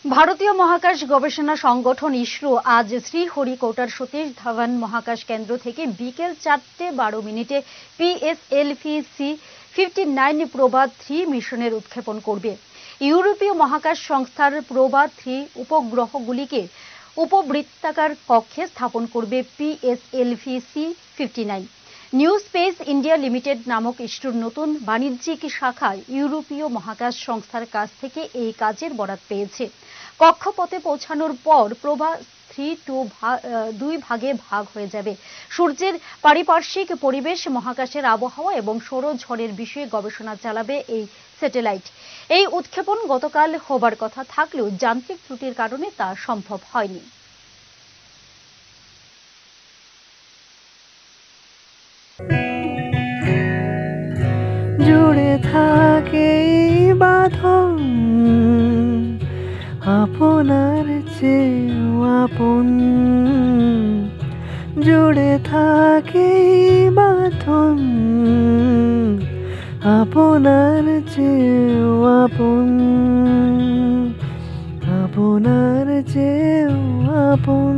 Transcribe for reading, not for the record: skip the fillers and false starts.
ভারতীয় মহাকাশ গবেষণা সংগঠন ইসরো আজ শ্রীহরিকোটার সতীশ ধাওয়ান মহাকাশ কেন্দ্র থেকে বিকেল 4:12 PSLV-C-59 প্রভা-3 মিশনের উৎক্ষেপণ করবে। ইউরোপীয় মহাকাশ সংস্থার প্রভা-3 উপগ্রহগুলিকে উপবৃত্তাকার কক্ষে স্থাপন করবে PSLV-C-59। New space India limited নামক ইসরোর নতুন বাণিজ্যিক শাখা ইউরোপীয় মহাকাশ সংস্থার কাছ থেকে এই কাজের বরাত পেয়েছে। কক্ষপথে পৌঁছানোর পর প্রভা-3 দুই ভাগে ভাগ হয়ে যাবে। সূর্যের পারিপার্শ্বিক পরিবেশ, মহাকাশের আবহাওয়া এবং সৌরঝড়ের বিষয়ে গবেষণা চালাবে এই স্যাটেলাইট। এই উৎক্ষেপণ গতকাল হবার কথা থাকলেও যান্ত্রিক ত্রুটির কারণে তা সম্ভব হয়নি। জুড়ে থাকে বাঁধন আপনার চেয়েও আপন, জুড়ে থাকে বাঁধন আপনার চেয়েও আপন, আপনার চেয়েও আপন।